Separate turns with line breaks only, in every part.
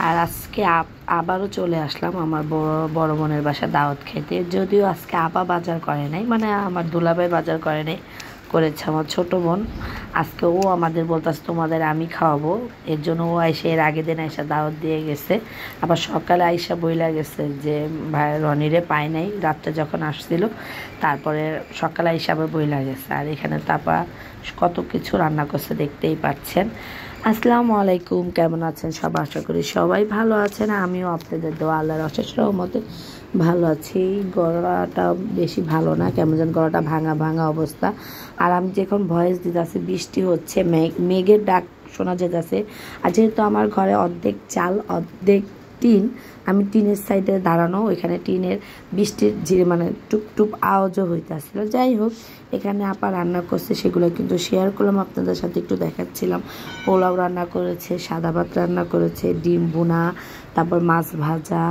আর আজকে আবারও চলে আসলাম আমার বড় বোনের বাসা দাওয়াত খেতে। যদিও আজকে আপা বাজার করে নাই, মানে আমার দুলাভাই বাজার করে নাই, করেছে আমার ছোট বোন। আজকে ও আমাদের বলতেছে তোমাদের আমি খাওয়াবো, এর জন্য ও আইসা এর আগের দিন আইসা দাওয়াত দিয়ে গেছে। আবার সকালে আইসা বইলা গেছে যে ভাই রনিরে পায় নাই, রাত্রে যখন আসছিল তারপরে সকালে আইসা আবার বইলা গেছে। আর এখানে তাপা কত কিছু রান্না করছে দেখতেই পাচ্ছেন। আসসালামু আলাইকুম, কেমন আছেন সব? আশা করি সবাই ভালো আছেন। আমিও আপনাদের দোয়া আল্লাহর অশেষ রহমতে ভালো আছি। গলাটা বেশি ভালো না, কেমন যেন গলাটা ভাঙা ভাঙা অবস্থা। আর আমি যখন ভয়েস দিতেছি বৃষ্টি হচ্ছে, মেঘের ডাক শোনা যেতেছে। আর যেহেতু আমার ঘরে অর্ধেক চাল অর্ধেক টিন, আমি টিনের সাইডে দাঁড়ানো, ওইখানে টিনের বৃষ্টির যে মানে টুপটুপ আওয়াজও হইতেছিল। যাই হোক, এখানে আপা রান্না করছে, সেগুলো কিন্তু শেয়ার করলাম আপনাদের সাথে, একটু দেখাচ্ছিলাম। পোলাও রান্না করেছে, সাদা ভাত রান্না করেছে, ডিম বোনা, তারপর মাছ ভাজা,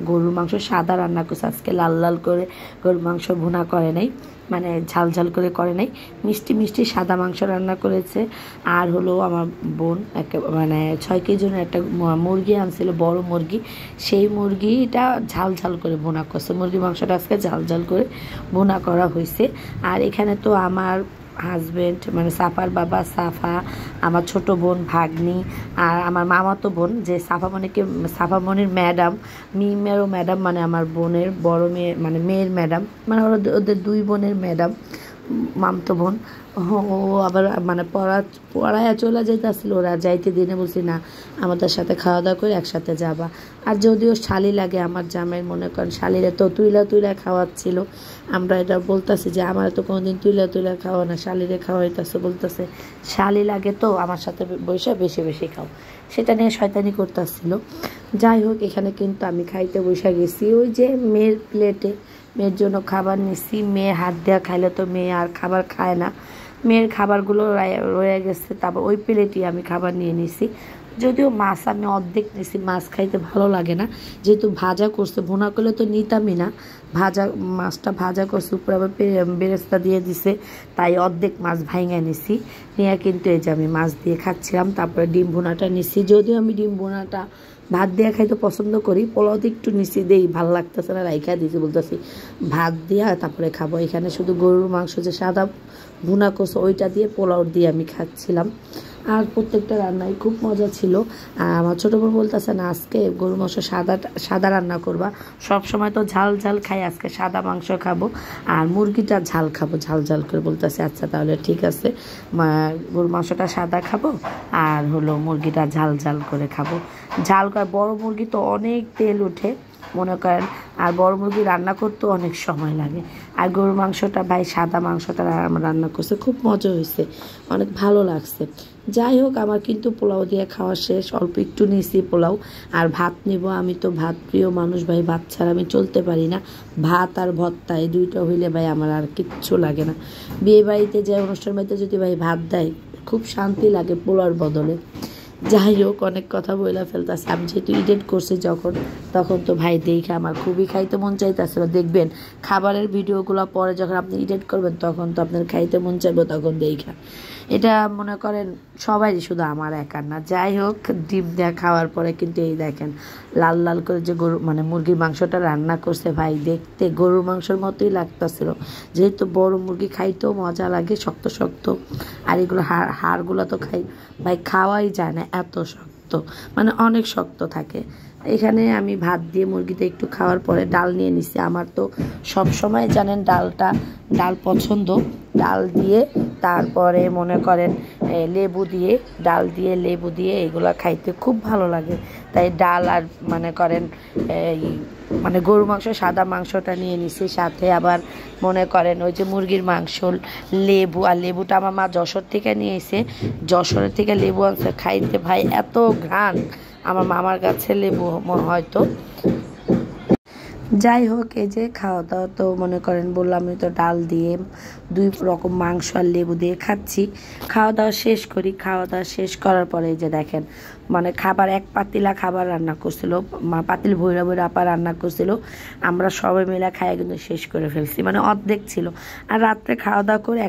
গরুর মাংস সাদা রান্না করছে। আজকে লাল লাল করে গরুর মাংস ভুনা করে নাই, মানে ঝাল ঝাল করে নাই, মিষ্টি মিষ্টি সাদা মাংস রান্না করেছে। আর হলো আমার বোন মানে 6 কেজির একটা মুরগি আনছিল, বড় মুরগি, সেই মুরগিটা ঝাল ঝাল করে ভুনা করছে। মুরগির মাংসটা আজকে ঝাল ঝাল করে ভুনা করা হয়েছে। আর এখানে তো আমার হাজব্যান্ড মানে সাফার বাবা, সাফা, আমার ছোট বোন ভাগ্নি, আর আমার মামাতো বোন যে সাফামণির ম্যাডাম, মিমেরও ম্যাডাম, মানে আমার বোনের বড় মেয়ে, মানে মেয়ের ম্যাডাম, মানে ওদের 2 বোনের ম্যাডাম, মামতো বোন। ও আবার মানে পড়ায় চলে যেতেছিল, ওরা যাইতে দিনে বলছি না আমাদের সাথে খাওয়া দাওয়া করে একসাথে যাবা। আর যদিও শালি লাগে আমার জামাই, মনে করেন শালিরে তো তুইলা খাওয়াচ্ছিল। আমরা এটা বলতেছি যে আমার তো কোনোদিন তুইলা খাওয়া না, শালিরে খাওয়াইতেছে, বলতেছে শালি লাগে তো আমার সাথে বসে বেশি বেশি খাও, সেটা নিয়ে শয়তানি করতেছিল। যাই হোক, এখানে কিন্তু আমি খাইতে বসে গেছি। ওই যে মেয়ের প্লেটে মেয়ের জন্য খাবার নিছি, মেয়ে হাত দেওয়া খাইলে তো মেয়ে আর খাবার খায় না, মেয়ের খাবারগুলো রয়ে গেছে, তারপর ওই প্লেটই আমি খাবার নিয়ে নিছি। যদিও মাছ আমি অর্ধেক নিছি, মাছ খাইতে ভালো লাগে না, যেহেতু ভাজা করছে, ভুনা করলে তো নিতামই না, মাছটা ভাজা করছে, উপরে আবার বেরেস্তা দিয়ে দিছে, তাই অর্ধেক মাছ ভাঙে নিছি, নিয়ে কিন্তু এই যে আমি মাছ দিয়ে খাচ্ছিলাম। তারপরে ডিম ভুনাটা নিছি, যদিও আমি ডিম ভুনাটা ভাত দিয়ে খাইতে পছন্দ করি, পোলাওতে একটু নিচে দেই, ভালো লাগতেছে না, রাইখা দিয়েছি, বলতেছি ভাত দিয়া তারপরে খাবো। এখানে শুধু গরুর মাংস যে সাদা ভুনা করছে ওইটা দিয়ে পোলাও দিয়ে আমি খাচ্ছিলাম। আর প্রত্যেকটা রান্নাই খুব মজা ছিল। আমার ছোটো বোন বলতেছে না আজকে গরুর মাংস সাদা রান্না করবা, সব সময় তো ঝাল ঝাল খাই, আজকে সাদা মাংস খাবো আর মুরগিটা ঝাল খাবো, ঝাল ঝাল করে। বলতেছে আচ্ছা তাহলে ঠিক আছে, গরুর মাংসটা সাদা খাবো আর হলো মুরগিটা ঝাল ঝাল করে খাবো। ঝাল করে, বড় মুরগি তো অনেক তেল ওঠে মনে করেন, আর বড় মুরগি রান্না করতেও অনেক সময় লাগে। আর গরুর মাংসটা ভাই সাদা মাংসটা রান্না করছে, খুব মজা হয়েছে, অনেক ভালো লাগছে। যাই হোক, আমার কিন্তু পোলাও দিয়ে খাওয়া শেষ, অল্প একটু নিয়েছি পোলাও, আর ভাত নিব। আমি তো ভাত প্রিয় মানুষ ভাই, ভাত ছাড়া আমি চলতে পারি না। ভাত আর ভর্তা এই দুইটা হইলে ভাই আমার আর কিচ্ছু লাগে না। বিয়ে বাড়িতে যে অনুষ্ঠান বাড়িতে যদি ভাই ভাত দেয় খুব শান্তি লাগে পোলাওর বদলে। যাই হোক, অনেক কথা বইলা ফেলতেছে। আমি যেহেতু এডিট করছি তখন তো ভাই দেখে আমার খুবই খাইতে মন চাইতেছিল। দেখবেন খাবারের ভিডিওগুলো পরে যখন আপনি এডিট করবেন তখন তো আপনার খাইতে মন চাইবে, তখন দেখা। এটা মনে করেন সবারই, শুধু আমার একার না। যাই হোক, ডিম দেওয়া খাওয়ার পরে কিন্তু এই দেখেন লাল লাল করে যে মানে মুরগির মাংসটা রান্না করছে ভাই, দেখতে গরুর মাংসের মতোই লাগতেছিল। যেহেতু বড় মুরগি খাইতেও মজা লাগে, শক্ত শক্ত, আর এগুলো হাড়গুলো তো ভাই খাওয়াই যায় না, এত শক্ত, মানে অনেক শক্ত থাকে। এখানে আমি ভাত দিয়ে মুরগিতে একটু খাওয়ার পরে ডাল নিয়ে নিছি। আমার তো সব সময় জানেন ডাল পছন্দ, ডাল দিয়ে তারপরে মনে করেন ডাল দিয়ে লেবু দিয়ে এগুলো খাইতে খুব ভালো লাগে। তাই ডাল আর মনে করেন মানে গরু মাংস সাদা মাংসটা নিয়ে নিছি, সাথে আবার মনে করেন ওই যে মুরগির মাংস, লেবু, আর লেবুটা আমার মা যশোর থেকে নিয়ে এসে, যশোরের থেকে লেবু আনছে, খাইতে ভাই এত ঘ্রাণ, আমার মামার কাছে লেবু হয়তো। যাই হোক, এই যে খাওয়া দাওয়া তো মনে করেন বললাম, আমি তো ডাল দিয়ে 2 রকম মাংস আর লেবু দিয়ে খাচ্ছি। খাওয়া দাওয়া শেষ করি, খাওয়া দাওয়া শেষ করার পরে এই যে দেখেন মানে খাবার এক পাতিলা খাবার রান্না করছিল, পাতিল ভৈরা ভৈরা আপা রান্না করছিল। আমরা সবাই মিলে খাইয়ে কিন্তু শেষ করে ফেলছি, মানে অর্ধেক ছিল। আর রাত্রে খাওয়া দাওয়া করে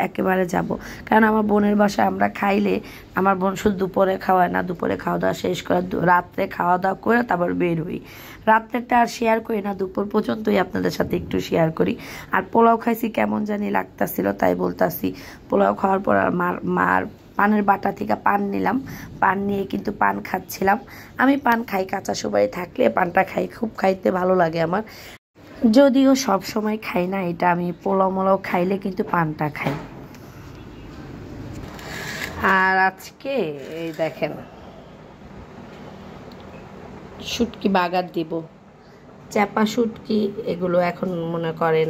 একেবারে যাব, কারণ আমার বোনের বাসায় আমরা খাইলে আমার বোন শুধু দুপুরে খাওয়ায় না, দুপুরে খাওয়া দাওয়া শেষ করে রাত্রে খাওয়া দাওয়া করে তারপর বের হই। রাত্রেটা আর শেয়ার করি না, দুপুর পর্যন্তই আপনাদের সাথে একটু শেয়ার করি। আর পোলাও খাইছি, কেমন জানি লাগতাছিল, তাই বলতাছি। পোলাও খাওয়ার পর আর মার পানের বাটা থেকে পান নিলাম, পান নিয়ে কিন্তু পান খাচ্ছিলাম। আমি পান খাই, কাঁচা সুপারি থাকলে পানটা খাই, খুব খাইতে ভালো লাগে আমার। যদিও সব সময় খাই না এটা, আমি পোলাও মোলাও খাইলে কিন্তু পানটা খাই। আর আজকে এই দেখেন শুটকি বাগার দিব, চাপা শুটকি, এগুলো এখন মনে করেন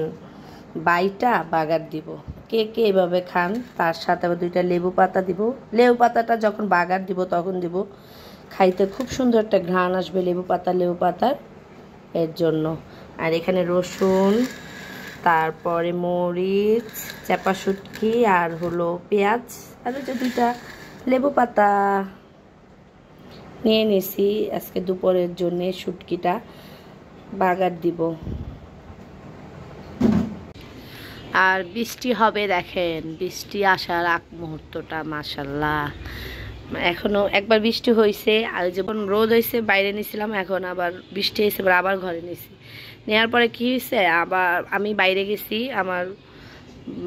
বাইটা বাগার দিব। কে কে এভাবে খান, তার সাথে আবার 2টা লেবু পাতা দিব। লেবু পাতাটা যখন বাগার দিব তখন দিব, খাইতে খুব সুন্দর একটা ঘ্রাণ আসবে লেবু পাতার, এর জন্য। আর এখানে রসুন, তারপরে মরিচ, চাপা শুটকি, আর হলো পেঁয়াজ, আর হচ্ছে 2টা লেবু পাতা নিয়ে নিছি আজকে দুপুরের জন্য শুটকিটা বাগার দিব। আর বৃষ্টি হবে, দেখেন বৃষ্টি আসার আগ মুহূর্তটা মাশাল্লাহ। এখনো একবার বৃষ্টি হয়েছে, আর যেমন রোদ হয়েছে বাইরে নিয়েছিলাম, এখন আবার বৃষ্টি হয়েছে, আবার ঘরে নিয়েছি। নেওয়ার পরে কি হয়েছে, আবার আমি বাইরে গেছি, আমার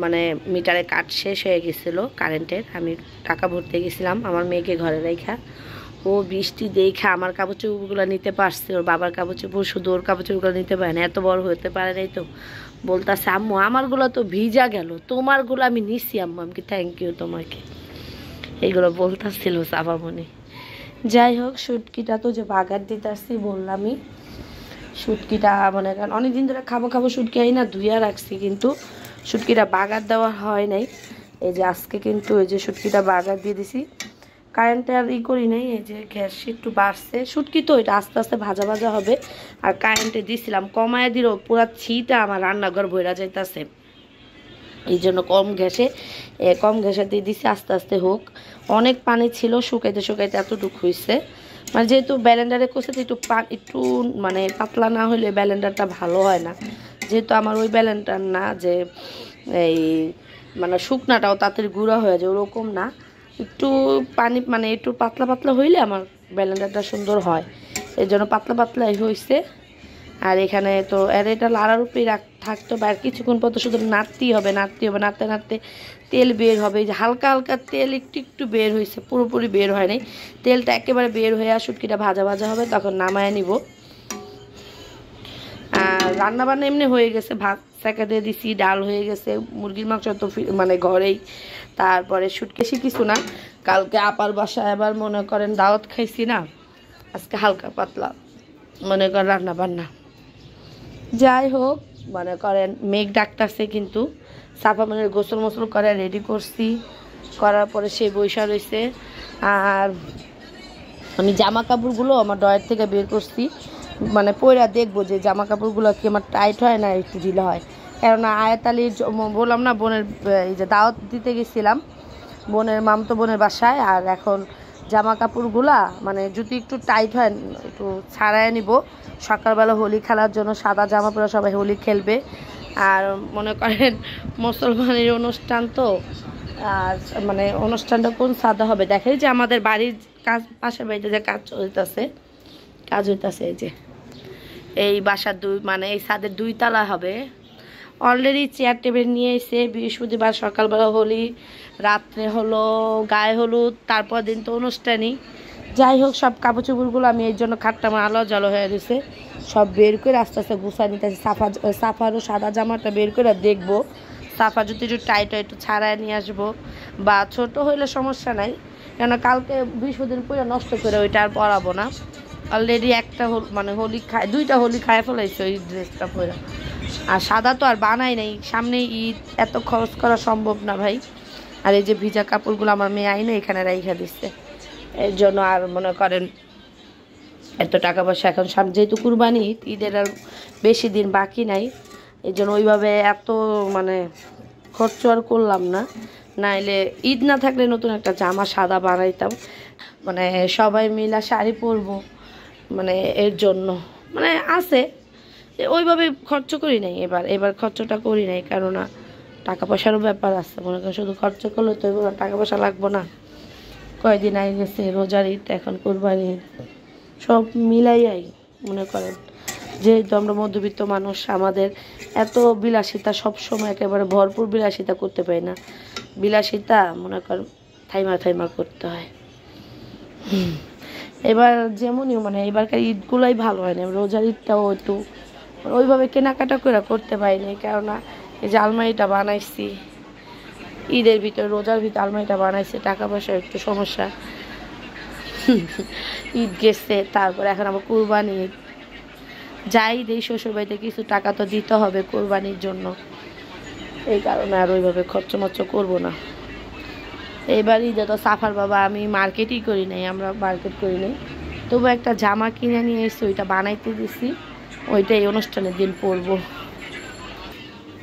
মানে মিটারে কাট শেষ হয়ে গেছিলো কারেন্টের, আমি টাকা ভরতে গেছিলাম আমার মেয়েকে ঘরে রেখা। ও বৃষ্টি দেখে আমার কাপড় চোপড়গুলো নিতে পারছে, ওর বাবার কাপড় চোপড়, শুধু ওর কাপড় চোপড়গুলো নিতে পারে না, এত বড় হতে পারে নাই। তো বলতেছে আম্মু আমারগুলো তো ভিজা গেল, তোমারগুলো আমি নিছি আম্মু। আমি কি থ্যাংক ইউ তোমাকে, এইগুলো বলতেছিল সাবামনি। যাই হোক, শুটকিটা তো যে বাগার দিতে আসছি বললামই, শুটকিটা মনে করেন অনেকদিন ধরে খাবো শুটকি আই না, ধুইয়া রাখছি, কিন্তু শুটকিটা বাগার দেওয়া হয় নাই। এই যে আজকে কিন্তু এই যে শুটকিটা বাগার দিয়ে দিছি, কারেন্টে আর করি নাই। এই যে গ্যাস একটু বাড়ছে, শুটকি তো এটা আস্তে আস্তে ভাজা ভাজা হবে। আর কারেন্টে দিছিলাম, কমায় দিল, পুরা ছিটা আমার রান্নাঘর ভরা যাইতেছে, এই জন্য কম গ্যাসে দিয়ে দিছি, আস্তে আস্তে হোক। অনেক পানি ছিল, শুকাইতে এতটুকু হয়েছে। মানে যেহেতু ব্যালেন্ডারে করছে, তো একটু মানে পাতলা না হলে ব্যালেন্ডারটা ভালো হয় না। যেহেতু আমার ওই ব্যালেন্ডার না যে এই মানে শুকনাটাও তাড়াতাড়ি গুঁড়া হয়ে যায়, ওরকম না, একটু পানি মানে একটু পাতলা হইলে আমার ব্যালেন্ডারটা সুন্দর হয়, এই জন্য পাতলাই হয়েছে। আর এখানে তো এটা লাড়ার উপরেই থাকতে হবে, আর কিছুক্ষণ পর তো শুধু নাড়তেই হবে, নাড়তে নাড়তে তেল বের হবে। এই যে হালকা তেল একটু বের হয়েছে, পুরোপুরি বের হয় নাই, তেলটা একেবারে বের হয়ে শুটকিটা ভাজা হবে, তখন নামায় নিব। আর রান্নাবান্না এমনি হয়ে গেছে, ভাত সেঁকে দিয়ে দিছি, ডাল হয়ে গেছে, মুরগির মাংস তো মানে ঘরেই। তারপরে শুটকি কিছু না, কালকে আপার বাসায় আবার মনে করেন দাওয়াত খাইছি না, আজকে হালকা পাতলা মনে করেন রান্নাবান্না। যাই হোক, মনে করেন মেঘ ডাকতেছে, কিন্তু সাফা মানে গোসল মোসল করে রেডি করছি, করার পরে সে বৈশা রয়েছে। আর আমি জামা কাপড়গুলো আমার ড্রয়ার থেকে বের করছি, মানে পয়রা দেখবো যে জামা কাপড়গুলো কি আমার টাইট হয় না একটু ঢিলা হয়। কেননা আয়াতালির বললাম না, বোনের এই যে দাওয়াত দিতে গেছিলাম বোনের মামতো বোনের বাসায়, আর এখন জামা কাপড়গুলা মানে যদি একটু টাইট হয় একটু ছাড়াই নিব। সকালবেলা হোলি খেলার জন্য সাদা জামা পরে সবাই হোলি খেলবে, আর মনে করেন মুসলমানের অনুষ্ঠান তো, আর মানে অনুষ্ঠানটা কোন সাদা হবে দেখে যে আমাদের বাড়ির কাজ, পাশের বাড়িতে যে কাজ হইতেছে, এই যে এই বাসার মানে এই ছাদের 2 তলা হবে। অলরেডি চেয়ার টেবিল নিয়ে এসে বৃহস্পতিবার সকালবেলা হোলি, রাত্রে হলো গায়ে হলুদ, তারপর দিন তো অনুষ্ঠানই। যাই হোক, সব কাপড় চোপড়গুলো আমি এই জন্য খাটটা আমার আলো জালো হয়ে গেছে, সব বের করে আস্তে আস্তে গুছাই নিতেছি। সাফারও সাদা জামাটা বের করে দেখবো, সাফা যদি একটু টাইট হয় একটু ছাড়াই নিয়ে আসবো, বা ছোট হইলে সমস্যা নাই, কেন কালকে 20 দিন পরে নষ্ট করে ওইটা আর পরাবো না। অলরেডি একটা মানে হোলি 2টা হোলি খায় ফেলাইছে ওই ড্রেসটা পরে। আর সাদা তো আর বানাই নাই, সামনে ঈদ, এত খরচ করা সম্ভব না ভাই। আর এই যে ভিজা কাপড়গুলো আমার মেয়ে আইনে এখানে রাইখা দিচ্ছে, এর জন্য আর মনে করেন এত টাকা পয়সা এখন সামনে যেহেতু কুরবানি, ঈদের আর বেশি দিন বাকি নাই, এই জন্য ওইভাবে এত মানে খরচ আর করলাম না। নাইলে ঈদ না থাকলে নতুন একটা জামা সাদা বানাইতাম, মানে সবাই মিলা শাড়ি পরবো, মানে এর জন্য মানে আছে ওইভাবে খরচ করি নাই। এবার খরচটা করি নাই, কেননা টাকা পয়সারও ব্যাপার আছে। মনে করেন শুধু খরচ করলে তো এবার টাকা পয়সা লাগবো না। কয়দিন আগে গেছে রোজার ঈদ, এখন কোরবানি ঈদ, সব মিলাইয়াই মনে করেন। যেহেতু আমরা মধ্যবিত্ত মানুষ, আমাদের এত বিলাসিতা সবসময় একেবারে ভরপুর বিলাসিতা করতে পারি না। বিলাসিতা মনে করেন থাইমা থাইমা করতে হয়। এবার যেমনই মানে এবারকার ঈদগুলোই ভালো হয় না, রোজার ঈদটাও একটু ওইভাবে কেনাকাটা করে করতে পারিনি, কেননা এই যে আলমারিটা বানাইছি ঈদের ভিতরে, রোজার ভিতরে আলমারিটা বানাইছে, টাকা পয়সার একটু সমস্যা। ঈদ গেছে, তারপরে এখন আবার কুরবানি ঈদ, যাই দেই শ্বশুরবাড়িতে কিছু টাকা তো দিতে হবে কোরবানির জন্য, এই কারণে আর ওইভাবে খরচ করবো না। এইবার ঈদে তো সাফার বাবা আমি মার্কেটই করি নাই, আমরা মার্কেট করি নাই, তবু একটা জামা কিনে নিয়ে এসেছি, ওইটা বানাইতে দিছি, ওইটাই অনুষ্ঠানের দিন পরবো।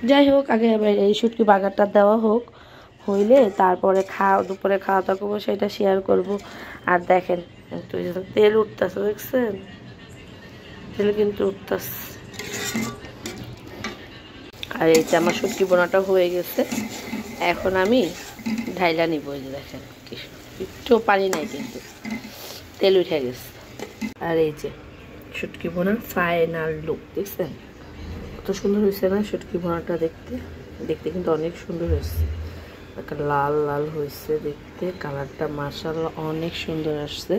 যাই হোক, আগে এবার এই শুটকি বাগারটা দেওয়া হোক, হইলে তারপরে দুপুরে খাওয়া দাওয়া করবো, সেটা শেয়ার করব। আর দেখেন একটু তেল উঠতেছে, দেখছেন তেল কিন্তু উঠতেছে। আর এই যে আমার শুটকি বোনাটা হয়ে গেছে, এখন আমি ঢাইলা নিব। এই যে দেখেন একটু পানি নাই, কিন্তু তেল উঠে গেছে। আর এই যে শুটকি বোনার ফাইনাল লুক দেখছেন, কত সুন্দর হয়েছে না শুটকি বোনাটা? দেখতে কিন্তু অনেক সুন্দর হয়েছে, একটা লাল লাল হয়েছে দেখতে, কালারটা মাশাআল্লাহ অনেক সুন্দর আসছে।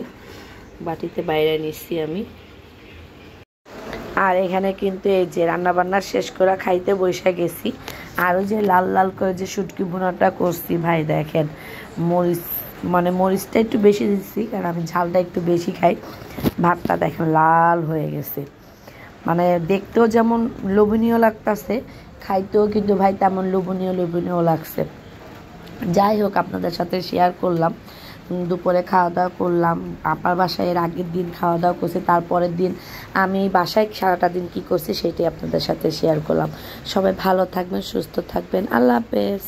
বাটিতে বাইরে নিচ্ছি আমি। আর এখানে কিন্তু এই যে রান্নাবান্না শেষ করে খাইতে বসে গেছি। আর ওই যে লাল লাল করে যে শুটকি বোনাটা করছি ভাই, দেখেন মরিচটা একটু বেশি দিচ্ছি, কারণ আমি ঝালটা একটু বেশি খাই। ভাতটা দেখেন লাল হয়ে গেছে, মানে দেখতেও যেমন লোভনীয় লাগতেছে, খাইতেও কিন্তু ভাই তেমন লোভনীয় লাগছে। যাই হোক, আপনাদের সাথে শেয়ার করলাম। দুপুরে খাওয়া দাওয়া করলাম, আপার বাসায় এর আগের দিন খাওয়া দাওয়া করছি, তারপরের দিন আমি বাসায় সারাটা দিন কী করছি সেটাই আপনাদের সাথে শেয়ার করলাম। সবাই ভালো থাকবেন, সুস্থ থাকবেন, আল্লাহ হাফেজ।